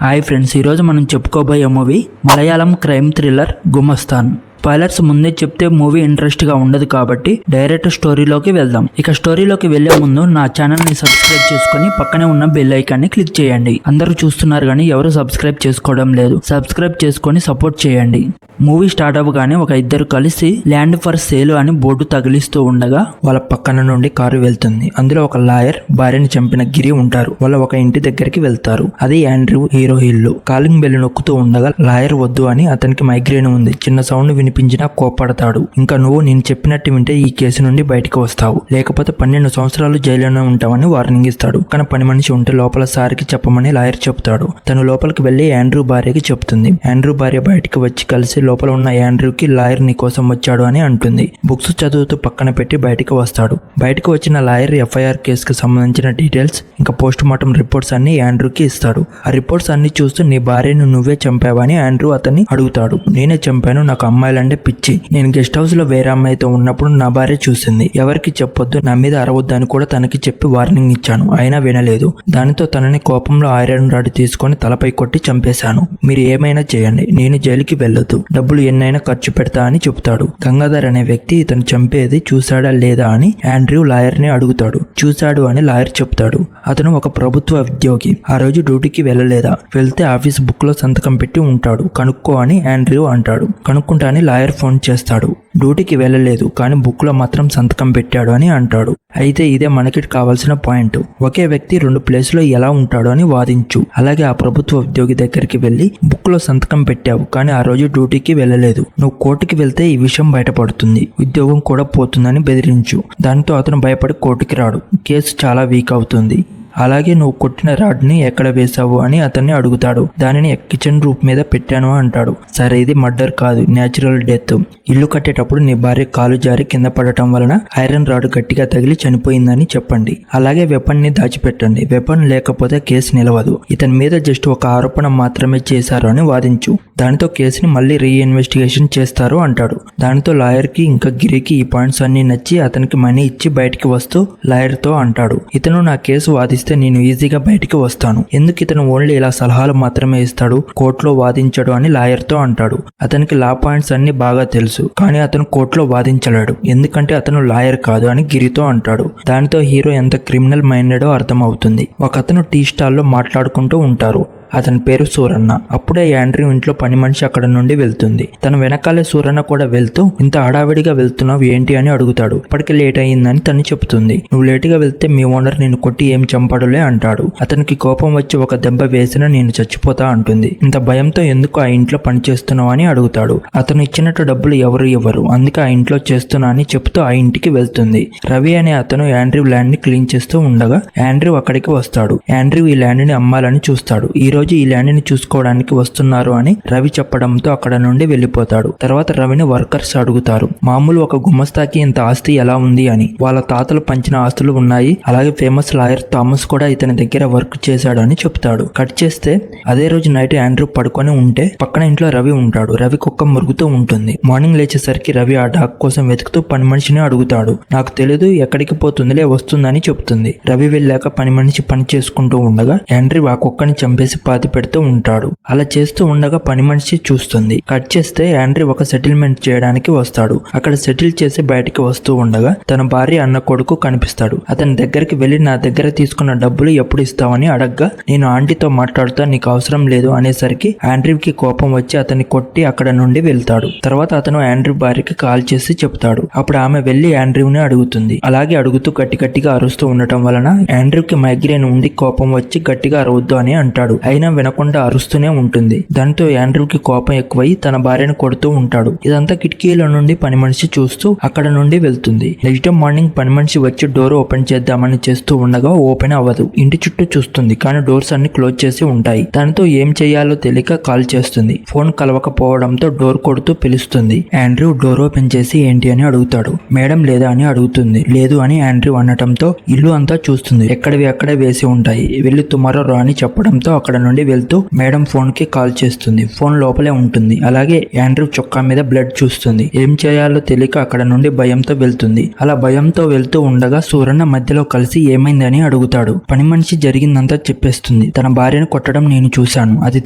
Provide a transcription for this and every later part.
Hi friends, ఈరోజు మనం చెప్పుకోబోయే movie Malayalam crime thriller Gumasthan. Spoilers ముందే చెప్తే మూవీ ఇంట్రెస్ట్ గా ఉండదు కాబట్టి డైరెక్ట్ స్టోరీలోకి వెళ్దాం. ఇక స్టోరీలోకి వెళ్లే ముందు నా ఛానల్ ని సబ్స్క్రైబ్ చేసుకుని పక్కనే ఉన్న బెల్ ఐకాన్ ని క్లిక్ చేయండి. అందరూ చూస్తున్నారు కానీ ఎవరు సబ్స్క్రైబ్ చేసుకోవడం లేదు. సబ్స్క్రైబ్ చేసుకొని సపోర్ట్ చేయండి. మూవీ స్టార్ట్ అవ్వగానే ఒక ఇద్దరు కలిసి ల్యాండ్ ఫర్ సేల్ అని బోర్డు తగిలిస్తూ ఉండగా వాళ్ళ పక్కన నుండి కారు వెళ్తుంది. అందులో ఒక లాయర్ భార్యని చంపిన గిరి ఉంటారు. వాళ్ళ ఒక ఇంటి దగ్గరికి వెళ్తారు. అది ఆండ్రూ హీరో ఇల్లు. కాలింగ్ బెల్ నొక్కుతూ ఉండగా లాయర్ వద్దు అని అతనికి మైగ్రేన్ ఉంది. చిన్న సౌండ్ వినిపించినా కోపడతాడు. ఇంకా నువ్వు నేను చెప్పినట్టు వింటే ఈ కేసు నుండి బయటకు వస్తావు, లేకపోతే 12 సంవత్సరాలు జైల్లోనే ఉంటావని వార్నింగ్ ఇస్తాడు. కానీ పని మనిషి ఉంటే లోపల సారికి చెప్పమని లాయర్ చెప్తాడు. తను లోపలికి వెళ్లి ఆండ్రూ భార్యకి చెప్తుంది. ఆండ్రూ భార్య బయటకు వచ్చి కలిసి లోపల ఉన్న ఆండ్రూకి లాయర్ నీ కోసం వచ్చాడు అని అంటుంది. బుక్స్ చదువుతూ పక్కన పెట్టి బయటకు వస్తాడు. బయటకు వచ్చిన లాయర్ ఎఫ్ఐఆర్ కేసుకు సంబంధించిన డీటెయిల్స్ ఇంకా పోస్ట్ మార్టం రిపోర్ట్స్ అన్ని ఆండ్రూకి ఇస్తాడు. ఆ రిపోర్ట్స్ అన్ని చూస్తూ నీ భార్యను నువ్వే చంపావని ఆండ్రూ అతన్ని అడుగుతాడు. నేనే చంపాను, నాకు అమ్మాయిలంటే పిచ్చి. నేను గెస్ట్ హౌస్ లో వేరే అమ్మాయితో ఉన్నప్పుడు నా భార్య చూసింది. ఎవరికి చెప్పొద్దు, నా మీద అరవద్దు అని కూడా తనకి చెప్పి వార్నింగ్ ఇచ్చాను, అయినా వినలేదు. దానితో తనని కోపంలో ఐరన్ రాడ్ తీసుకొని తలపై కొట్టి చంపేశాను. మీరు ఏమైనా చేయండి, నేను జైలుకి వెళ్ళొద్దు, డబ్బులు ఎన్నైనా ఖర్చు పెడతా అని చెప్తాడు. గంగాధర్ అనే వ్యక్తి ఇతను చంపేది చూశాడా లేదా అని ఆండ్రూ లాయర్ ని అడుగుతాడు. చూశాడు అని లాయర్ చెప్తాడు. అతను ఒక ప్రభుత్వ ఉద్యోగి. ఆ రోజు డ్యూటీకి వెళ్ళలేదా? వెళ్తే ఆఫీస్ బుక్ లో సంతకం పెట్టి ఉంటాడు, కనుక్కో అని ఆండ్రూ అంటాడు. కనుక్కుంటా అని లాయర్ ఫోన్ చేస్తాడు. డ్యూటీకి వెళ్ళలేదు కానీ బుక్ లో మాత్రం సంతకం పెట్టాడు అని అంటాడు. అయితే ఇదే మనకి కావాల్సిన పాయింట్. ఒకే వ్యక్తి 2 ప్లేసులో ఎలా ఉంటాడు అని వాదించు. అలాగే ఆ ప్రభుత్వ ఉద్యోగి దగ్గరికి వెళ్లి బుక్ లో సంతకం పెట్టావు కానీ ఆ రోజు డ్యూటీకి వెళ్ళలేదు, నువ్వు కోర్టుకి వెళ్తే ఈ విషయం బయటపడుతుంది, ఉద్యోగం కూడా పోతుందని బెదిరించు. దాంతో అతను భయపడి కోర్టుకి రాడు. కేసు చాలా వీక్ అవుతుంది. అలాగే నువ్వు కొట్టిన రాడ్ని ఎక్కడ వేశావు అని అతన్ని అడుగుతాడు. దానిని కిచెన్ రూప్ మీద పెట్టాను అంటాడు. సరే, ఇది మర్డర్ కాదు, న్యాచురల్ డెత్. ఇల్లు కట్టేటప్పుడు నీ భార్య కాలు జారి కింద పడటం వలన ఐరన్ రాడ్ గట్టిగా తగిలి చనిపోయిందని చెప్పండి. అలాగే వెపన్ ని దాచిపెట్టండి. వెపన్ లేకపోతే కేసు నిలవదు. ఇతని మీద జస్ట్ ఒక ఆరోపణ మాత్రమే చేశారు అని వాదించు. దానితో కేసుని మళ్ళీ రీఇన్వెస్టిగేషన్ చేస్తారు అంటాడు. దానితో లాయర్ కి ఇంకా గిరికి ఈ పాయింట్స్ అన్ని నచ్చి అతనికి మనీ ఇచ్చి బయటికి వస్తూ లాయర్ తో అంటాడు, ఇతను నా కేసు వాదిస్తే నేను ఈజీగా బయటికి వస్తాను. ఎందుకు ఇతను ఓన్లీ ఇలా సలహాలు మాత్రమే ఇస్తాడు, కోర్టులో వాదించడు అని లాయర్ తో అంటాడు. అతనికి లా పాయింట్స్ అన్ని బాగా తెలుసు కానీ అతను కోర్టులో వాదించలేడు, ఎందుకంటే అతను లాయర్ కాదు అని గిరితో అంటాడు. దానితో హీరో ఎంత క్రిమినల్ మైండెడో అర్థమవుతుంది. ఒక అతను టీ స్టాల్లో మాట్లాడుకుంటూ ఉంటారు. అతని పేరు సూరన్న. అప్పుడే ఆండ్రూ ఇంట్లో పని మనిషి అక్కడ నుండి వెళ్తుంది. తన వెనకాలే సూరన్న కూడా వెళ్తూ ఇంత హడావిడిగా వెళ్తున్నావు ఏంటి అని అడుగుతాడు. ఇప్పటికే లేట్ అయ్యిందని తను చెప్తుంది. నువ్వు లేటుగా వెళ్తే మీ ఓనర్ నిన్ను కొట్టి ఏం చంపడులే అంటాడు. అతనికి కోపం వచ్చి ఒక దెబ్బ వేసినా నేను చచ్చిపోతా అంటుంది. ఇంత భయంతో ఎందుకు ఆ ఇంట్లో పని చేస్తున్నావు అని అడుగుతాడు. అతను ఇచ్చినట్టు డబ్బులు ఎవరు ఇవ్వరు, అందుకే ఆ ఇంట్లో చేస్తున్నా అని చెప్తూ ఆ ఇంటికి వెళ్తుంది. రవి అనే అతను ఆండ్రూ ల్యాండ్ ని క్లీన్ చేస్తూ ఉండగా ఆండ్రూ అక్కడికి వస్తాడు. ఆండ్రూ ఈ ల్యాండ్ ని అమ్మాలని చూస్తాడు. ఈ రోజు ఈ ల్యాండ్ ని చూసుకోవడానికి వస్తున్నారు అని రవి చెప్పడంతో అక్కడ నుండి వెళ్లిపోతాడు. తర్వాత రవిని వర్కర్స్ అడుగుతారు, మామూలు ఒక గుమస్తాకి ఇంత ఆస్తి ఎలా ఉంది అని. వాళ్ళ తాతలు పంచిన ఆస్తులు ఉన్నాయి. అలాగే ఫేమస్ లాయర్ థామస్ కూడా ఇతని దగ్గర వర్క్ చేశాడు అని చెప్తాడు. కట్ చేస్తే అదే రోజు నైట్ ఆండ్రూ పడుకొని ఉంటే పక్కన ఇంట్లో రవి ఉంటాడు. రవి కుక్క మురుగుతూ ఉంటుంది. మార్నింగ్ లేచేసరికి రవి ఆ డాగ్ కోసం వెతుకుతూ పని మనిషిని అడుగుతాడు. నాకు తెలీదు, ఎక్కడికి పోతుందిలే, వస్తుందని చెప్తుంది. రవి వెళ్ళాక పని మనిషి పని చేసుకుంటూ ఉండగా ఆండ్రూ ఆ కుక్కని చంపేసి పాతి పెడుతూ ఉంటాడు. అలా చేస్తూ ఉండగా పని మనిషి చూస్తుంది. కట్ చేస్తే ఆండ్రూ ఒక సెటిల్మెంట్ చేయడానికి వస్తాడు. అక్కడ సెటిల్ చేసి బయటికి వస్తూ ఉండగా తన భార్య అన్న కొడుకు కనిపిస్తాడు. అతని దగ్గరికి వెళ్లి నా దగ్గర తీసుకున్న డబ్బులు ఎప్పుడు ఇస్తావని అడగ్గా నేను ఆంటీతో మాట్లాడుతా, నీకు అవసరం లేదు అనేసరికి ఆండ్రూకి కోపం వచ్చి అతన్ని కొట్టి అక్కడ నుండి వెళ్తాడు. తర్వాత అతను ఆండ్రూ భార్యకి కాల్ చేసి చెప్తాడు. అప్పుడు ఆమె వెళ్లి ఆండ్రూని అడుగుతుంది. అలాగే అడుగుతూ గట్టిగా అరుస్తూ ఉండటం వలన ఆండ్రూకి మైగ్రేన్ ఉండి కోపం వచ్చి గట్టిగా అరవద్దు అని అంటాడు. అయినా వినకుండా అరుస్తూనే ఉంటుంది. దాంతో ఆండ్రూకి కోపం ఎక్కువై తన భార్యను కొడుతూ ఉంటాడు. ఇదంతా కిటికీల నుండి పని మనిషి చూస్తూ అక్కడ నుండి వెళ్తుంది. నెక్స్ట్ డే మార్నింగ్ పని మనిషి వచ్చి డోర్ ఓపెన్ చేద్దామని చేస్తూ ఉండగా ఓపెన్ అవ్వదు. ఇంటి చుట్టూ చూస్తుంది కానీ డోర్స్ అన్ని క్లోజ్ చేసి ఉంటాయి. దానితో ఏం చేయాలో తెలియక కాల్ చేస్తుంది. ఫోన్ కలవకపోవడంతో డోర్ కొడుతూ పిలుస్తుంది. ఆండ్రూ డోర్ ఓపెన్ చేసి ఏంటి అని అడుగుతాడు. మేడం లేదా అని అడుగుతుంది. లేదు అని ఆండ్రూ అనటంతో ఇల్లు అంతా చూస్తుంది. ఎక్కడవి అక్కడే వేసి ఉంటాయి. వెళ్ళి టుమారో రా అని చెప్పడంతో అక్కడ నుండి వెళ్తూ మేడం ఫోన్ కి కాల్ చేస్తుంది. ఫోన్ లోపలే ఉంటుంది. అలాగే ఆండ్రూ చొక్కా మీద బ్లడ్ చూస్తుంది. ఏం చేయాలో తెలియక అక్కడ నుండి భయంతో వెళ్తుంది. అలా భయంతో వెళ్తూ ఉండగా సూరన్న మధ్యలో కలిసి ఏమైందని అడుగుతాడు. పని మనిషి జరిగిందంతా చెప్పేస్తుంది. తన భార్యను కొట్టడం నేను చూశాను, అది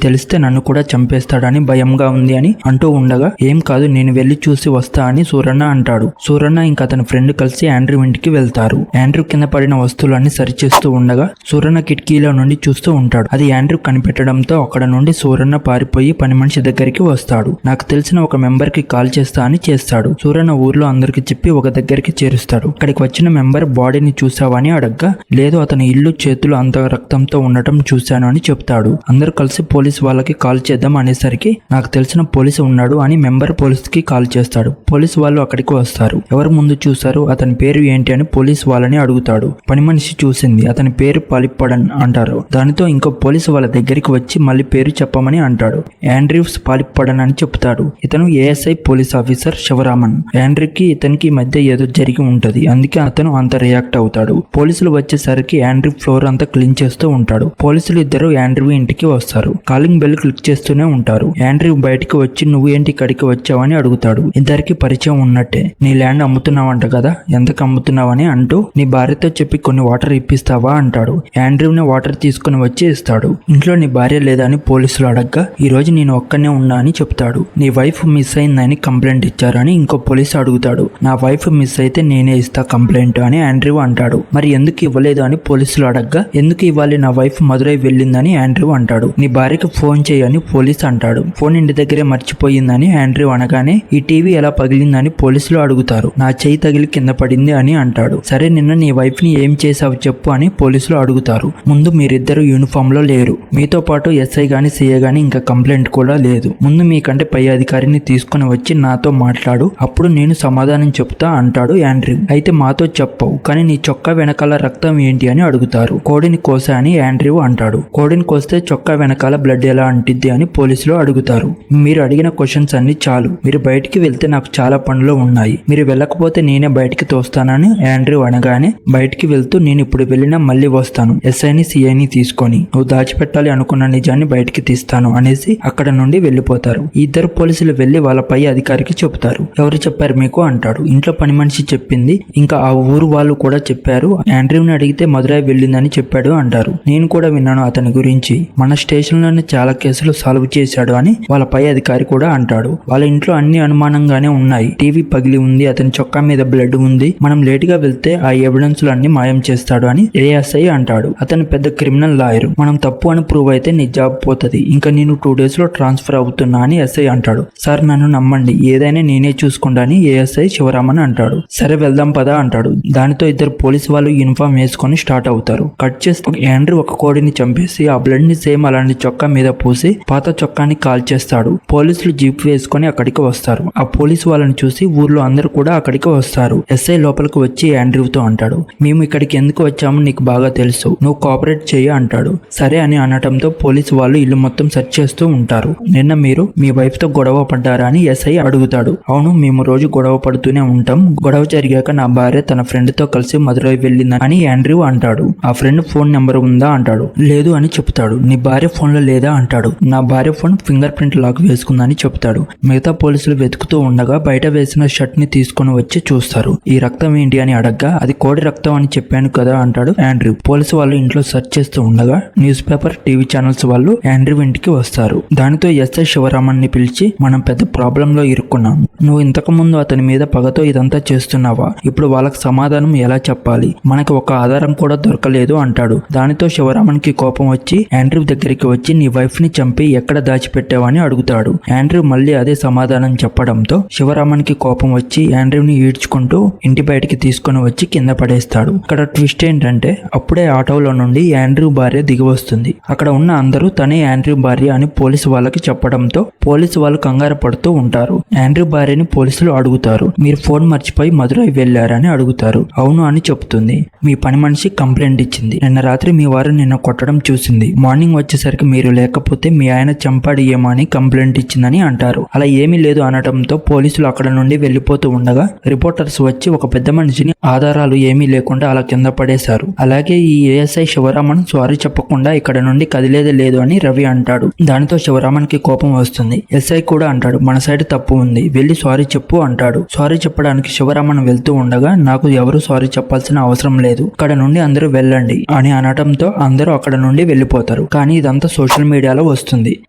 తెలిస్తే నన్ను కూడా చంపేస్తాడని భయంగా ఉంది అని అంటూ ఉండగా ఏం కాదు నేను వెళ్లి చూసి వస్తా అని సూరన్న అంటాడు. సూరన్న ఇంకా అతని ఫ్రెండ్ కలిసి ఆండ్రూ ఇంటికి వెళ్తారు. ఆండ్రూ కింద పడిన వస్తువులన్నీ సరిచేస్తూ ఉండగా సూరన్న కిటికీలో నుండి చూస్తూ ఉంటాడు. అది ఆండ్రూ కనిపెట్టడంతో అక్కడ నుండి సూరన్న పారిపోయి పని మనిషి దగ్గరికి వస్తాడు. నాకు తెలిసిన ఒక మెంబర్ కి కాల్ చేస్తా అని చేస్తాడు. సూరన్న ఊర్లో అందరికి చెప్పి ఒక దగ్గరికి చేరుస్తాడు. అక్కడికి వచ్చిన మెంబర్ బాడీని చూసావని అడగ్గా లేదు అతని ఇల్లు చేతులు అంత రక్తంతో ఉండటం చూశాను అని చెప్తాడు. అందరూ కలిసి పోలీస్ వాళ్ళకి కాల్ చేద్దాం అనేసరికి నాకు తెలిసిన పోలీసు ఉన్నాడు అని మెంబర్ పోలీస్ కి కాల్ చేస్తాడు. పోలీస్ వాళ్ళు అక్కడికి వస్తారు. ఎవరు ముందు చూశారు, అతని పేరు ఏంటి అని పోలీస్ వాళ్ళని అడుగుతాడు. పని మనిషి చూసింది, అతని పేరు పాలిప్పడన్ అంటారు. దానితో ఇంకో పోలీసు వాళ్ళ దగ్గరికి వచ్చి మళ్ళీ పేరు చెప్పమని అంటాడు. ఆండ్రూస్ పాలిప్పడన్ అని చెప్తాడు. ఇతను ఏఎస్ఐ పోలీస్ ఆఫీసర్ శివరామన్. ఆండ్రూకి ఇతనికి మధ్య ఏదో జరిగి ఉంటది, అందుకే అతను అంత రియాక్ట్ అవుతాడు. పోలీసులు వచ్చేసరికి ఆండ్రూ ఫ్లోర్ అంతా క్లీన్ చేస్తూ ఉంటాడు. పోలీసులు ఇద్దరు ఆండ్రూ ఇంటికి వస్తారు. కాలింగ్ బెల్ క్లిక్ చేస్తూనే ఉంటారు. ఆండ్రూ బయటికి వచ్చి నువ్వు ఏంటి ఇక్కడికి వచ్చావని అడుగుతాడు. ఇద్దరికి పరిచయం ఉన్నట్టే. నీ ల్యాండ్ అమ్ముతున్నావంట కదా, ఎంతకు అమ్ముతున్నావని అంటూ నీ భార్యతో చెప్పి కొన్ని వాటర్ ఇప్పిస్తావా అంటాడు. ఆండ్రూని వాటర్ తీసుకుని వచ్చి ఇస్తాడు. ఇంట్లో నీ భార్య లేదా అని పోలీసులు అడగ్గా ఈ రోజు నేను ఒక్కనే ఉన్నా అని చెప్తాడు. నీ వైఫ్ మిస్ అయిందని కంప్లైంట్ ఇచ్చారని ఇంకో పోలీసు అడుగుతాడు. నా వైఫ్ మిస్ అయితే నేనే ఇస్తా కంప్లైంట్ అని ఆండ్రూ అంటాడు. మరి ఎందుకు ఇవ్వలేదు అని పోలీసులు అడగ్గా ఎందుకు ఇవ్వాలి, నా వైఫ్ మదురై వెళ్ళిందని ఆండ్రూ అంటాడు. నీ భార్యకి ఫోన్ చేయని పోలీస్ అంటాడు. ఫోన్ ఇంటి దగ్గరే మర్చిపోయిందని ఆండ్రూ అనగానే ఈ టీవీ ఎలా పగిలిందని పోలీసులు అడుగుతారు. నా చెయ్యి తగిలి కింద పడింది అని అంటాడు. సరే నిన్న నీ వైఫ్ ని ఏం చేసావు చెప్పు అని పోలీసులు అడుగుతారు. ముందు మీరిద్దరు యూనిఫామ్ లో లేరు, మీతో పాటు ఎస్ఐ గాని సిఐ గాని ఇంకా కంప్లైంట్ కూడా లేదు. ముందు మీకంటే పై అధికారిని తీసుకుని వచ్చి నాతో మాట్లాడు, అప్పుడు నేను సమాధానం చెప్తా అంటాడు ఆండ్రూ. అయితే మాతో చెప్పవు, కానీ నీ చొక్కా వెనకాల రక్తం ఏంటి అని అడుగుతారు. కోడిని కోసా అని ఆండ్రూ అంటాడు. కోడిని కోస్తే చొక్కా వెనకాల బ్లడ్ ఎలా అంటిద్ది అని పోలీసులు అడుగుతారు. మీరు అడిగిన క్వశ్చన్స్ అన్ని చాలు, మీరు బయటికి వెళ్తే నాకు చాలా పనులు ఉన్నాయి, మీరు వెళ్ళకపోతే నేనే బయటికి తోస్తానని ఆండ్రూ అనగానే బయటికి వెళ్తూ నేను ఇప్పుడు వెళ్ళినా మళ్ళీ వస్తాను, ఎస్ఐని సిఐని తీసుకొని నువ్వు దాచిపెట్టాలి అనుకున్న నిజాన్ని బయటికి తీస్తాను అనేసి అక్కడ నుండి వెళ్ళిపోతారు. ఇద్దరు పోలీసులు వెళ్లి వాళ్ళ పై అధికారికి చెప్తారు. ఎవరు చెప్పారు మీకు అంటాడు. ఇంట్లో పని మనిషి చెప్పింది, ఇంకా ఆ ఊరు వాళ్ళు కూడా చెప్పారు. ఆండ్రూని అడిగితే మదురై వెళ్ళిందని చెప్పాడు అంటారు. నేను కూడా విన్నాను అతని గురించి, మన స్టేషన్ లోనే చాలా కేసులు సాల్వ్ చేశాడు అని వాళ్ళ పై అధికారి కూడా అంటాడు. వాళ్ళ ఇంట్లో అన్ని అనుమానంగానే ఉన్నాయి. టీవీ పగిలి ఉంది, అతని చొక్కా మీద బ్లడ్ ఉంది, మనం లేట్ గా వెళ్తే ఆ ఎవిడెన్స్ అన్ని మాయం చేస్తాడు అని ఏఎస్ఐ అంటాడు. అతను పెద్ద క్రిమినల్ లాయర్, మనం తప్పు అని ప్రూవ్ అయితే నీ జాబ్ పోతుంది, ఇంకా నేను 2 days లో ట్రాన్స్ఫర్ అవుతున్నా అని ఎస్ఐ అంటాడు. సార్ నన్ను నమ్మండి, ఏదైనా నేనే చూసుకుంటా అని ఏఎస్ఐ శివరామన్ అంటాడు. సరే వెళ్దాం పదా అంటాడు. దానితో ఇద్దరు పోలీసు వాళ్ళు యూనిఫామ్ వేసుకొని స్టార్ట్ అవుతారు. కట్ చేస్తే ఆండ్రూ ఒక కోడిని చంపేసి ఆ బ్లడ్ ని సేమ్ అలాంటి చొక్కా మీద పూసి పాత చొక్కాని కాల్ చేస్తాడు. పోలీసులు జీప్ వేసుకొని అక్కడికి వస్తారు. ఆ పోలీసు వాళ్ళని చూసి ఊర్లో అందరూ కూడా అక్కడికి వస్తారు. ఎస్ఐ లోపలికి వచ్చి ఆండ్రూతో అంటాడు, మేము ఇక్కడికి ఎందుకు వచ్చామో నీకు బాగా తెలుసు, నువ్వు కోఆపరేట్ చెయ్యి అంటాడు. సరే అని అనటంతో పోలీసు వాళ్ళు ఇల్లు మొత్తం సెర్చ్ చేస్తూ ఉంటారు. నిన్న మీరు మీ వైఫ్ తో గొడవ పడ్డారా అని ఎస్ఐ అడుగుతాడు. అవును, మేము రోజు గొడవ పడుతూనే ఉంటాం, గొడవ జరిగాక నా భార్య తన ఫ్రెండ్ తో కలిసి మదురై వెళ్ళిందని అని ఆండ్రూ అంటాడు. ఆ ఫ్రెండ్ ఫోన్ నెంబర్ ఉందా అంటాడు. లేదు అని చెప్తాడు. నీ భార్య ఫోన్ లో లేదా అంటాడు. నా భార్య ఫోన్ ఫింగర్ ప్రింట్ లాక్ వేసుకుందని చెప్తాడు. మిగతా పోలీసులు వెతుకుతూ ఉండగా బయట వేసిన షర్ట్ ని తీసుకుని వచ్చి చూస్తారు. ఈ రక్తం ఏంటి అని అడగ్గా అది కోడి రక్తం అని చెప్పాను కదా అంటాడు ఆండ్రూ. పోలీసు వాళ్ళు ఇంట్లో సెర్చ్ చేస్తూ ఉండగా న్యూస్ పేపర్ టీవీ ఛానల్స్ వాళ్ళు ఆండ్రూ ఇంటికి వస్తారు. దానితో ఎస్ఐ శివరామన్ ని పిలిచి మనం పెద్ద ప్రాబ్లం లో ఇరుక్కున్నాం, నువ్వు ఇంతకు ముందు అతని మీద పగతో ఇదంతా చేస్తున్నావా, ఇప్పుడు వాళ్ళకి సమాధానం ఎలా చెప్పాలి, మనకి ఒక ఆధారం కూడా దొరకలేదు అంటాడు. దానితో శివరామన్ కి కోపం వచ్చి ఆండ్రూ దగ్గరికి వచ్చి నీ వైఫ్ ని చంపి ఎక్కడ దాచిపెట్టావని అడుగుతాడు. ఆండ్రూ మళ్ళీ అదే సమాధానం చెప్పడంతో శివరామన్ కి కోపం వచ్చి ఆండ్రూని ఈడ్చుకుంటూ ఇంటి బయటికి తీసుకుని వచ్చి కింద పడేస్తాడు. ఇక్కడ ట్విస్ట్ ఏంటంటే అప్పుడే ఆటోలో నుండి ఆండ్రూ భార్య దిగి వస్తుంది. అక్కడ ఉన్న అందరూ తనే ఆండ్రూ భార్య అని పోలీసు వాళ్ళకి చెప్పడంతో పోలీసు వాళ్ళు కంగారు పడుతూ ఉంటారు. ఆండ్రూ భార్యని పోలీసులు అడుగుతారు, మీరు ఫోన్ మర్చిపోయి మదురై వెళ్లారని అడుగుతారు. అవును అని చెప్తుంది. మీ పని మనిషి కంప్లైంట్ ఇచ్చింది, నిన్న రాత్రి మీ వారు నిన్న కొట్టడం చూసింది, మార్నింగ్ వచ్చేసరికి మీరు లేకపోతే మీ ఆయన చంపాడు ఏమో అని కంప్లైంట్ ఇచ్చిందని అంటారు. అలా ఏమీ లేదు అనడంతో పోలీసులు అక్కడ నుండి వెళ్లిపోతూ ఉండగా రిపోర్టర్స్ వచ్చి ఒక పెద్ద మనిషిని ఆధారాలు ఏమీ లేకుండా అలా కింద పడేశారు. అలాగే ఈ ఏఎస్ఐ శివరామన్ సారీ చెప్పకుండా ఇక్కడ నుండి కదిలేదే లేదు అని రవి అంటాడు. దానితో శివరామన్కి కోపం వస్తుంది. ఎస్ఐ కూడా అంటాడు, మన సైడ్ తప్పు ఉంది, వెళ్ళి సారీ చెప్పు అంటాడు. సారీ చెప్పడానికి శివరామన్ వెళ్తూ ఉండగా, నాకు ఎవరు సారీ చెప్పాల్సిన అవసరం లేదు, ఇక్కడ నుండి అందరూ వెళ్ళండి అని అనటంతో అందరూ అక్కడ నుండి వెళ్ళిపోతారు. కానీ ఇదంతా సోషల్ మీడియాలో వస్తుంది.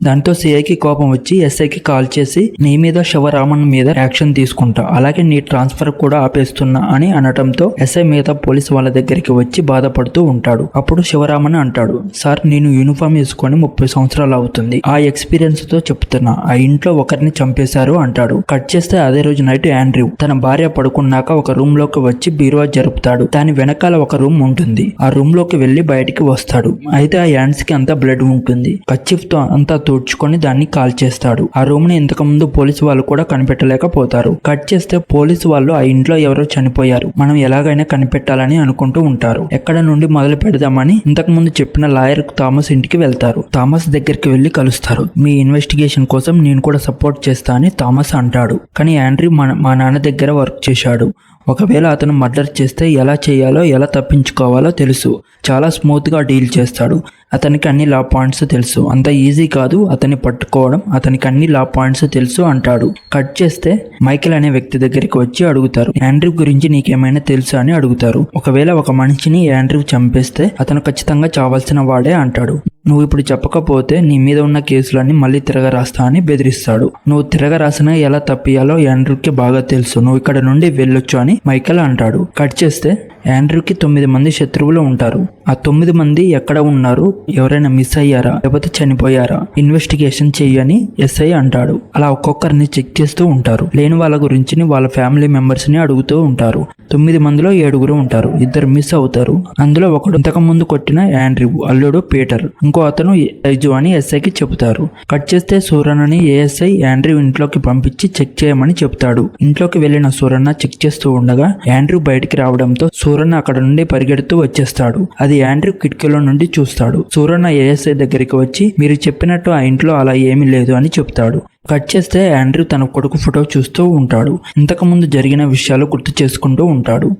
దాంతో సిఐకి కోపం వచ్చి ఎస్ఐకి కాల్ చేసి, నీ మీద శివరామన్ మీద యాక్షన్ తీసుకుంటా, అలాగే నీ ట్రాన్స్ఫర్ కూడా ఆపేస్తున్నా అని అనటంతో ఎస్ఐ మిగతా పోలీసు వాళ్ళ దగ్గరికి వచ్చి బాధపడుతూ ఉంటాడు. అప్పుడు శివరామన్ అంటాడు, సార్ నేను యూనిఫామ్ వేసుకొని 30 సంవత్సరాలు అవుతుంది, ఆ ఎక్స్పీరియన్స్ తో చెప్తున్నా, ఆ ఇంట్లో ఒకరిని చంపేశారు అంటాడు. కట్ చేస్తే అదే రోజు నైట్ ఆండ్రూ తన భార్య పడుకున్నాక ఒక రూమ్ లోకి వచ్చి బీరువా జరుపుతాడు. దాని వెనకాల ఒక రూమ్ ఉంటుంది. ఆ రూమ్ లోకి వెళ్లి బయటికి వస్తాడు. అయితే ఆ హ్యాండ్స్ కి అంతా బ్లడ్ ఉంటుంది. కర్చీఫ్ తో అంతా తుడుచుకొని దాన్ని కాల్ చేస్తాడు. ఆ రూమ్ ని ఇంతకు ముందు పోలీసు వాళ్ళు కూడా కనిపెట్టలేకపోతారు. కట్ చేస్తే పోలీసు వాళ్ళు ఆ ఇంట్లో ఎవరో చనిపోయారు, మనం ఎలాగైనా కనిపెట్టాలని అనుకుంటూ ఉంటారు. ఎక్కడ నుండి మొదలు పెడదామని ఇంతకు ముందు చెప్పిన లాయర్ థామస్ ఇంటికి వెళ్తారు. థామస్ దగ్గరికి వెళ్లి కలుస్తారు. మీ ఇన్వెస్టిగేషన్ కోసం నేను కూడా సపోర్ట్ చేస్తా అని థామస్ అంటాడు. కానీ ఆండ్రూ మా నాన్న దగ్గర వర్క్ చేశాడు, ఒకవేళ అతను మర్డర్ చేస్తే ఎలా చేయాలో ఎలా తప్పించుకోవాలో తెలుసు, చాలా స్మూత్గా డీల్ చేస్తాడు, అతనికి అన్ని లా పాయింట్స్ తెలుసు, అంత ఈజీ కాదు అతన్ని పట్టుకోవడం, అతనికి అన్ని లా పాయింట్స్ తెలుసు అంటాడు. కట్ చేస్తే మైకేల్ అనే వ్యక్తి దగ్గరికి వచ్చి అడుగుతారు, ఆండ్రూ గురించి నీకేమైనా తెలుసా అని అడుగుతారు. ఒకవేళ ఒక మనిషిని ఆండ్రూ చంపేస్తే అతను ఖచ్చితంగా చావాల్సిన వాడే అంటాడు. నువ్వు ఇప్పుడు చెప్పకపోతే నీ మీద ఉన్న కేసులన్నీ మళ్ళీ తిరగరాస్తా అని బెదిరిస్తాడు. నువ్వు తిరగరాసినా ఎలా తప్పియాలో ఆండ్రూకి బాగా తెలుసు, నువ్వు ఇక్కడ నుండి వెళ్ళొచ్చు అని మైకేల్ అంటాడు. కట్ చేస్తే ఆండ్రూకి 9 మంది శత్రువులు ఉంటారు. ఆ 9 మంది ఎక్కడ ఉన్నారు, ఎవరైనా మిస్ అయ్యారా లేకపోతే చనిపోయారా, ఇన్వెస్టిగేషన్ చెయ్యని ఎస్ఐ అంటాడు. అలా ఒక్కొక్కరిని చెక్ చేస్తూ ఉంటారు. లేని వాళ్ళ గురించి వాళ్ళ ఫ్యామిలీ మెంబర్స్ ని అడుగుతూ ఉంటారు. 9 మందిలో 7 ఉంటారు, 2 మిస్ అవుతారు. అందులో ఒకడు ఇంతకు ముందు కొట్టిన ఆండ్రూ అల్లుడు పీటర్, ఇంకో అతను ఐజు అని ఎస్ఐకి చెబుతారు. కట్ చేస్తే సూరన్నని ఏఎస్ఐ ఆండ్రూ ఇంట్లోకి పంపించి చెక్ చేయమని చెప్తాడు. ఇంట్లోకి వెళ్లిన సూరన్న చెక్ చేస్తూ ఉండగా ఆండ్రూ బయటికి రావడంతో సూరన్న అక్కడ నుండి పరిగెడుతూ వచ్చేస్తాడు. అది ఆండ్రూ కిటికీలో నుండి చూస్తాడు. సూరన్న ఏఎస్ఐ దగ్గరికి వచ్చి, మీరు చెప్పినట్టు ఆ ఇంట్లో అలా ఏమీ లేదు అని చెప్తాడు. కట్ చేస్తే ఆండ్రూ తన కొడుకు ఫోటో చూస్తూ ఉంటాడు. ఇంతకు ముందు జరిగిన విషయాలు గుర్తు చేసుకుంటూ ఉంటాడు.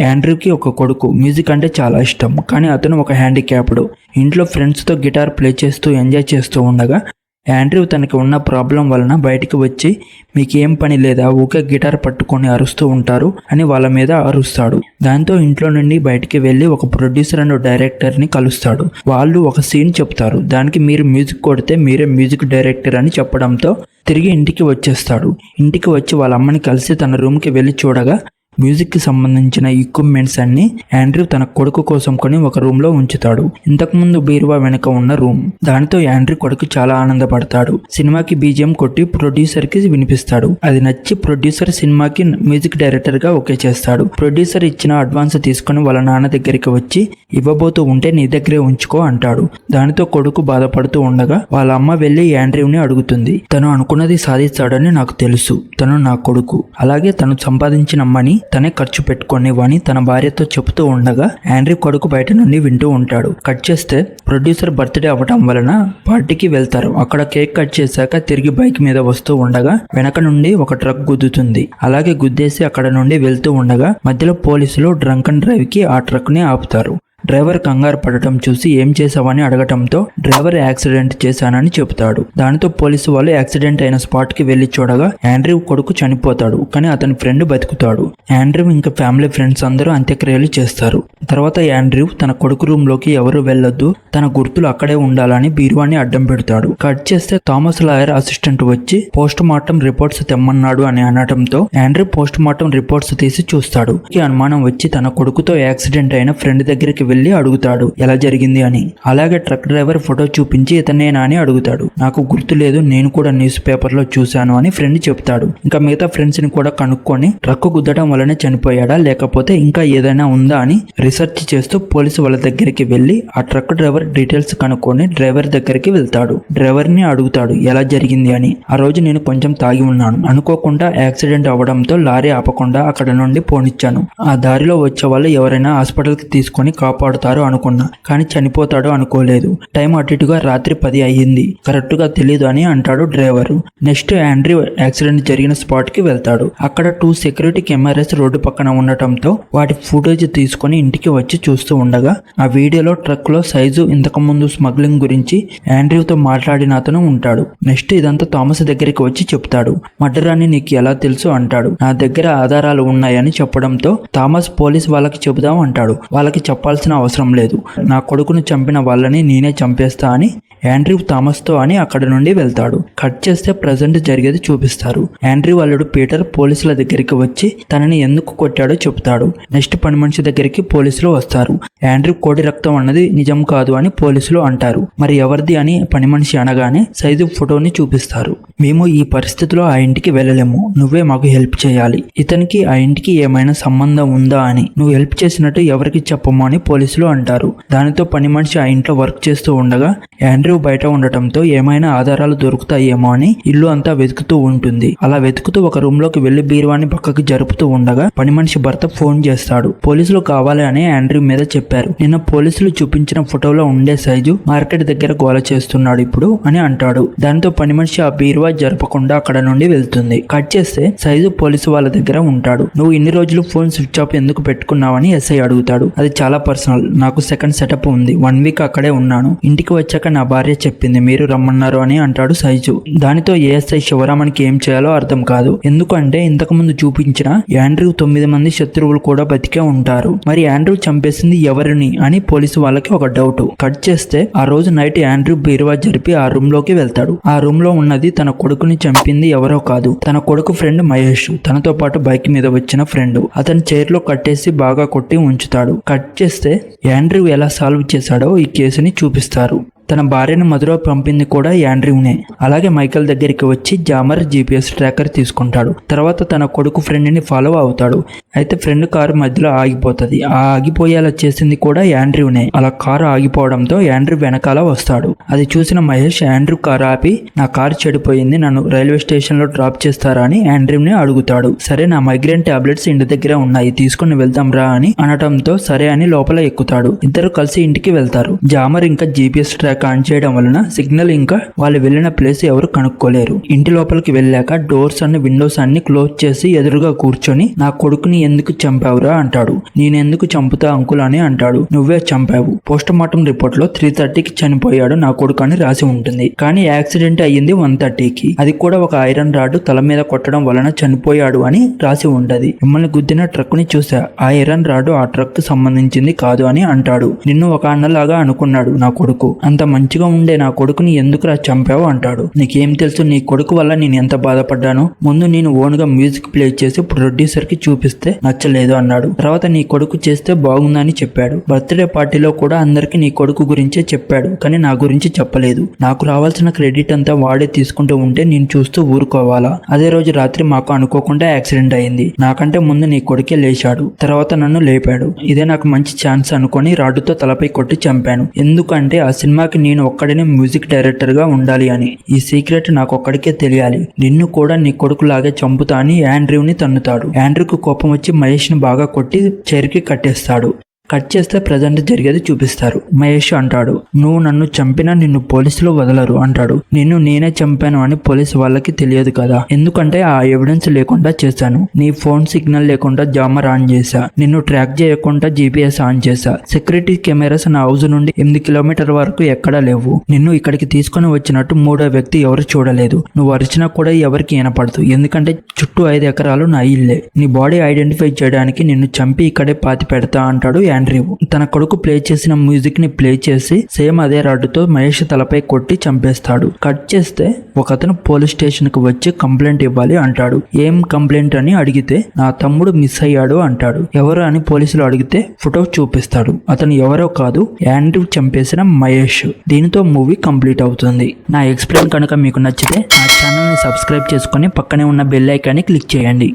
ఆండ్రూకి ఒక కొడుకు, మ్యూజిక్ అంటే చాలా ఇష్టం, కానీ అతను ఒక హ్యాండిక్యాప్డ్. ఇంట్లో ఫ్రెండ్స్తో గిటార్ ప్లే చేస్తూ ఎంజాయ్ చేస్తూ ఉండగా ఆండ్రూ తనకి ఉన్న ప్రాబ్లం వలన బయటికి వచ్చి, మీకేం పని లేదా, ఊకే గిటార్ పట్టుకొని అరుస్తూ ఉంటారు అని వాళ్ళ మీద అరుస్తాడు. దాంతో ఇంట్లో నుండి బయటికి వెళ్ళి ఒక ప్రొడ్యూసర్ అండ్ డైరెక్టర్ని కలుస్తాడు. వాళ్ళు ఒక సీన్ చెప్తారు. దానికి మీరు మ్యూజిక్ కొడితే మీరే మ్యూజిక్ డైరెక్టర్ అని చెప్పడంతో తిరిగి ఇంటికి వచ్చేస్తాడు. ఇంటికి వచ్చి వాళ్ళ అమ్మని కలిసి తన రూమ్కి వెళ్ళి చూడగా మ్యూజిక్ కి సంబంధించిన ఎక్విప్మెంట్స్ అన్ని ఆండ్రూ తన కొడుకు కోసం కొని ఒక రూమ్ లో ఉంచుతాడు. ఇంతకుముందు బీరువా వెనక ఉన్న రూమ్. దానితో ఆండ్రూ కొడుకు చాలా ఆనందపడతాడు. సినిమాకి బీజిఎం కొట్టి ప్రొడ్యూసర్ కి వినిపిస్తాడు. అది నచ్చి ప్రొడ్యూసర్ సినిమాకి మ్యూజిక్ డైరెక్టర్ గా ఓకే చేస్తాడు. ప్రొడ్యూసర్ ఇచ్చిన అడ్వాన్స్ తీసుకుని వాళ్ళ నాన్న దగ్గరికి వచ్చి, ఇవ్వబోతూ ఉంటే నీ దగ్గరే ఉంచుకో అంటాడు. దానితో కొడుకు బాధపడుతూ ఉండగా వాళ్ళ అమ్మ వెళ్లి ఆండ్రూని అడుగుతుంది, తను అనుకున్నది సాధిస్తాడని నాకు తెలుసు, తను నా కొడుకు, అలాగే తను సంపాదించిన మనీ తనే ఖర్చు పెట్టుకునేవని తన భార్యతో చెబుతూ ఉండగా ఆండ్రూ కొడుకు బయట నుండి వింటూ ఉంటాడు. కట్ చేస్తే ప్రొడ్యూసర్ బర్త్డే అవ్వటం వలన పార్టీకి వెళ్తారు. అక్కడ కేక్ కట్ చేశాక తిరిగి బైక్ మీద వస్తూ ఉండగా వెనక నుండి ఒక ట్రక్ గుద్దుతుంది. అలాగే గుద్దేసి అక్కడ నుండి వెళ్తూ ఉండగా మధ్యలో పోలీసులు డ్రంక్ అండ్ డ్రైవ్ కి ఆ ట్రక్ ని ఆపుతారు. డ్రైవర్ కంగారు పడటం చూసి ఏం చేసావని అడగటంతో డ్రైవర్ యాక్సిడెంట్ చేశానని చెబుతాడు. దానితో పోలీసు వాళ్ళు యాక్సిడెంట్ అయిన స్పాట్ కి వెళ్లి చూడగా ఆండ్రూ కొడుకు చనిపోతాడు, కానీ అతని ఫ్రెండ్ బతుకుతాడు. ఆండ్రూ ఇంకా ఫ్యామిలీ ఫ్రెండ్స్ అందరూ అంత్యక్రియలు చేస్తారు. తర్వాత ఆండ్రూ తన కొడుకు రూమ్ లోకి ఎవరు వెళ్లొద్దు, తన గుర్తులు అక్కడే ఉండాలని బీరువాని అడ్డం పెడతాడు. కట్ చేస్తే థామస్ లాయర్ అసిస్టెంట్ వచ్చి పోస్ట్ మార్టం రిపోర్ట్స్ తెమ్మన్నాడు అని అనటంతో ఆండ్రూ పోస్ట్ మార్టం రిపోర్ట్స్ తీసి చూస్తాడు. అనుమానం వచ్చి తన కొడుకుతో యాక్సిడెంట్ అయిన ఫ్రెండ్ దగ్గరికి వెళ్లి అడుగుతాడు ఎలా జరిగింది అని. అలాగే ట్రక్ డ్రైవర్ ఫోటో చూపించి ఇతనేనా అని అడుగుతాడు. నాకు గుర్తు లేదు, నేను కూడా న్యూస్ పేపర్ లో చూశాను అని ఫ్రెండ్ చెప్తాడు. ఇంకా మిగతా ఫ్రెండ్స్ ని కూడా కనుక్కొని ట్రక్ గుద్దడం వల్లనే చనిపోయాడా లేకపోతే ఇంకా ఏదైనా ఉందా అని రీసెర్చ్ చేస్తూ పోలీసు వాళ్ళ దగ్గరికి వెళ్లి ఆ ట్రక్ డ్రైవర్ డీటెయిల్స్ కనుక్కొని డ్రైవర్ దగ్గరికి వెళ్తాడు. డ్రైవర్ ని అడుగుతాడు ఎలా జరిగింది అని. ఆ రోజు నేను కొంచెం తాగి ఉన్నాను, అనుకోకుండా యాక్సిడెంట్ అవ్వడంతో లారీ ఆపకుండా అక్కడ నుండి పోనిచ్చాను. ఆ దారిలో వచ్చే వాళ్ళు ఎవరైనా హాస్పిటల్ కి తీసుకొని కాపాడు కాపాడుతారు అనుకున్నా, కానీ చనిపోతాడు అనుకోలేదు. టైం అటు ఇటుగా రాత్రి 10 అయ్యింది, కరెక్ట్ గా తెలీదు అని అంటాడు డ్రైవరు. నెక్స్ట్ ఆండ్రూ యాక్సిడెంట్ జరిగిన స్పాట్ కి వెళ్తాడు. అక్కడ 2 సెక్యూరిటీ కెమెరాస్ రోడ్డు పక్కన ఉండటంతో వాటి ఫుటేజ్ తీసుకొని ఇంటికి వచ్చి చూస్తూ ఉండగా ఆ వీడియోలో ట్రక్ లో సైజు ఇంతకు ముందు స్మగ్లింగ్ గురించి ఆండ్రూతో మాట్లాడిన అతను ఉంటాడు. నెక్స్ట్ ఇదంతా థామస్ దగ్గరికి వచ్చి చెప్తాడు. మర్డర్ అని నీకు ఎలా తెలుసు అంటాడు. నా దగ్గర ఆధారాలు ఉన్నాయని చెప్పడంతో థామస్ పోలీస్ వాళ్ళకి చెబుదాం అంటాడు. వాళ్ళకి చెప్పాల్సిన అవసరం లేదు, నా కొడుకును చంపిన వాళ్ళని నేనే చంపేస్తా అని ఆండ్రూ థామస్ తో అని అక్కడ నుండి వెళ్తాడు. కట్ చేస్తే ప్రజెంట్ జరిగేది చూపిస్తారు. ఆండ్రూ వాళ్ళడు పీటర్ పోలీసుల దగ్గరికి వచ్చి తనని ఎందుకు కొట్టాడో చెప్తాడు. నెక్స్ట్ పని మనిషి దగ్గరికి పోలీసులు వస్తారు. ఆండ్రూ కోడి రక్తం అన్నది నిజం కాదు అని పోలీసులు అంటారు. మరి ఎవరిది అని పని మనిషి అనగానే సైజు ఫోటోని చూపిస్తారు. మేము ఈ పరిస్థితిలో ఆ ఇంటికి వెళ్ళలేము, నువ్వే మాకు హెల్ప్ చేయాలి. ఇతనికి ఆ ఇంటికి ఏమైనా సంబంధం ఉందా అని, నువ్వు హెల్ప్ చేసినట్టు ఎవరికి చెప్పము అని పోలీసులు అంటారు. దానితో పని మనిషి ఆ ఇంట్లో వర్క్ చేస్తూ ఉండగా ఆండ్రూ బయట ఉండటంతో ఏమైనా ఆధారాలు దొరుకుతాయేమో అని ఇల్లు అంతా వెతుకుతూ ఉంటుంది. అలా వెతుకుతూ ఒక రూమ్ లోకి వెళ్లి బీరువాని పక్కకి జరుపుతూ ఉండగా పని మనిషి భర్త ఫోన్ చేస్తాడు. పోలీసులు కావాలి అని ఆండ్రూ మీద చెప్పారు. నిన్న పోలీసులు చూపించిన ఫోటోలో ఉండే సైజు మార్కెట్ దగ్గర గోల చేస్తున్నాడు ఇప్పుడు అని అంటాడు. దాంతో పని మనిషి ఆ బీరువా జరపకుండా అక్కడ నుండి వెళ్తుంది. కట్ చేస్తే సైజు పోలీసు వాళ్ళ దగ్గర ఉంటాడు. నువ్వు ఇన్ని రోజులు ఫోన్ స్విచ్ ఆఫ్ ఎందుకు పెట్టుకున్నావని ఎస్ఐ అడుగుతాడు. అది చాలా పర్సనల్, నాకు సెకండ్ సెటప్ ఉంది, 1 వీక్ అక్కడే ఉన్నాను. ఇంటికి వచ్చాక నా భార్య చెప్పింది మీరు రమ్మన్నారు అని అంటాడు సైజు. దానితో ఏఎస్ఐ శివరామన్కి ఏం చేయాలో అర్థం కాదు. ఎందుకంటే ఇంతకు ముందు చూపించిన ఆండ్రూ 9 మంది శత్రువులు కూడా బతికే ఉంటారు. మరి ఆండ్రూ చంపేసింది ఎవరిని అని పోలీసు వాళ్ళకి ఒక డౌట్. కట్ చేస్తే ఆ రోజు నైట్ ఆండ్రూ బీరువా జరిపి ఆ రూమ్ లోకి వెళ్తాడు. ఆ రూమ్ లో ఉన్నది తన కొడుకుని చంపింది ఎవరో కాదు, తన కొడుకు ఫ్రెండ్ మహేష్, తనతో పాటు బైక్ మీద వచ్చిన ఫ్రెండ్. అతని చైర్ లో కట్టేసి బాగా కొట్టి ఉంచుతాడు. కట్ చేస్తే ఆండ్రూ ఎలా సాల్వ్ చేశాడో ఈ కేసుని చూపిస్తారు. తన భార్యను మధుర పంపింది కూడా ఆండ్రూనే. అలాగే మైకల్ దగ్గరికి వచ్చి జామర్ GPS ట్రాకర్ తీసుకుంటాడు. తర్వాత తన కొడుకు ఫ్రెండ్ ని ఫాలో అవుతాడు. అయితే ఫ్రెండ్ కారు మధ్యలో ఆగిపోతుంది. ఆ ఆగిపోయేలా చేసింది కూడా ఆండ్రూనే. అలా కారు ఆగిపోవడంతో ఆండ్రూ వెనకాల వస్తాడు. అది చూసిన మహేష్ ఆండ్రూ కారు ఆపి నా కారు చెడిపోయింది, నన్ను రైల్వే స్టేషన్ లో డ్రాప్ చేస్తారా అని ఆండ్రూని అడుగుతాడు. సరే, నా మైగ్రేన్ టాబ్లెట్స్ ఇంటి దగ్గర ఉన్నాయి, తీసుకుని వెళ్దాం రా అని అనటంతో సరే అని లోపల ఎక్కుతాడు. ఇద్దరు కలిసి ఇంటికి వెళ్తారు. జామర్ ఇంకా GPS ట్రాక్ ఆన్ చేయడం వలన సిగ్నల్ ఇంకా వాళ్ళు వెళ్ళిన ప్లేస్ ఎవరు కనుక్కోలేరు. ఇంటి లోపలికి వెళ్ళాక డోర్స్ అన్ని విండోస్ అన్ని క్లోజ్ చేసి ఎదురుగా కూర్చొని నా కొడుకుని ఎందుకు చంపావురా అంటాడు. నేనెందుకు చంపుతా అంకుల్ అని అంటాడు. నువ్వే చంపావు, పోస్ట్ మార్టం రిపోర్ట్ లో 3:30కి చనిపోయాడు నా కొడుకు అని రాసి ఉంటుంది, కానీ యాక్సిడెంట్ అయ్యింది 1:30కి. అది కూడా ఒక ఐరన్ రాడ్ తల మీద కొట్టడం వలన చనిపోయాడు అని రాసి ఉంటది. మిమ్మల్ని గుద్దిన ట్రక్ ని చూసా, ఆ ఐరన్ రాడ్ ఆ ట్రక్ కి సంబంధించింది కాదు అని అంటాడు. నిన్ను ఒక అన్నలాగా అనుకున్నాడు నా కొడుకు, అంత మంచిగా ఉండే నా కొడుకుని ఎందుకురా చంపావు అంటాడు. నీకేం తెలుసు, నీ కొడుకు వల్ల నేను ఎంత బాధపడ్డాను. ముందు నేను ఓన్ గా మ్యూజిక్ ప్లే చేసి ప్రొడ్యూసర్ కి చూపిస్తే నచ్చలేదు అన్నాడు. తర్వాత నీ కొడుకు చేస్తే బాగుందని చెప్పాడు. బర్త్డే పార్టీలో కూడా అందరికి నీ కొడుకు గురించే చెప్పాడు, కానీ నా గురించి చెప్పలేదు. నాకు రావాల్సిన క్రెడిట్ అంతా వాడే తీసుకుంటూ ఉంటే నేను చూస్తూ ఊరుకోవాలా? అదే రోజు రాత్రి మాకు అనుకోకుండా యాక్సిడెంట్ అయింది. నాకంటే ముందు నీ కొడుకే లేచాడు, తర్వాత నన్ను లేపాడు. ఇదే నాకు మంచి ఛాన్స్ అనుకొని రాడ్డుతో తలపై కొట్టి చంపాను. ఎందుకంటే ఆ సినిమాకి నేను ఒక్కడినే మ్యూజిక్ డైరెక్టర్ గా ఉండాలి అని. ఈ సీక్రెట్ నాకు ఒక్కడికే తెలియాలి. నిన్ను కూడా నీ కొడుకులాగే చంపుతా అని ఆండ్రూని తన్నుతాడు. ఆండ్రూకు కోపం వచ్చి మహేష్ ని బాగా కొట్టి చైర్కి కట్టేస్తాడు. కట్ చేస్తే ప్రజెంట్ జరిగేది చూపిస్తారు. మహేష్ అంటాడు, నువ్వు నన్ను చంపినా నిన్ను పోలీసులు వదలరు అంటాడు. నిన్ను నేనే చంపాను అని పోలీసు వాళ్ళకి తెలియదు కదా, ఎందుకంటే ఆ ఎవిడెన్స్ లేకుండా చేశాను. నీ ఫోన్ సిగ్నల్ లేకుండా జామర్ ఆన్ చేశా, నిన్ను ట్రాక్ చేయకుండా GPS ఆన్ చేశా. సెక్యూరిటీ కెమెరాస్ నా హౌస్ నుండి 8 కిలోమీటర్ వరకు ఎక్కడా లేవు. నిన్ను ఇక్కడికి తీసుకుని వచ్చినట్టు మూడో వ్యక్తి ఎవరు చూడలేదు. నువ్వు అరిచినా కూడా ఎవరికి వినపడదు, ఎందుకంటే చుట్టూ 5 ఎకరాలు నా ఇల్లే. నీ బాడీ ఐడెంటిఫై చేయడానికి నిన్ను చంపి ఇక్కడే పాతి పెడతా అంటాడు ఆండ్రూ. తన కొడుకు ప్లే చేసిన మ్యూజిక్ ని ప్లే చేసి సేమ్ అదే రాడ్డుతో మహేష్ తలపై కొట్టి చంపేస్తాడు. కట్ చేస్తే ఒకతను పోలీస్ స్టేషన్ కు వచ్చి కంప్లైంట్ ఇవ్వాలి అంటాడు. ఏం కంప్లైంట్ అని అడిగితే నా తమ్ముడు మిస్ అయ్యాడు అంటాడు. ఎవరు అని పోలీసులు అడిగితే ఫోటో చూపిస్తాడు. అతను ఎవరో కాదు, ఆండ్రూ చంపేసిన మహేష్. దీనితో మూవీ కంప్లీట్ అవుతుంది. నా ఎక్స్ప్లెయిన్ కనుక మీకు నచ్చితే నా ఛానల్ ని సబ్స్క్రైబ్ చేసుకుని పక్కనే ఉన్న బెల్ ఐకాన్ని క్లిక్ చేయండి.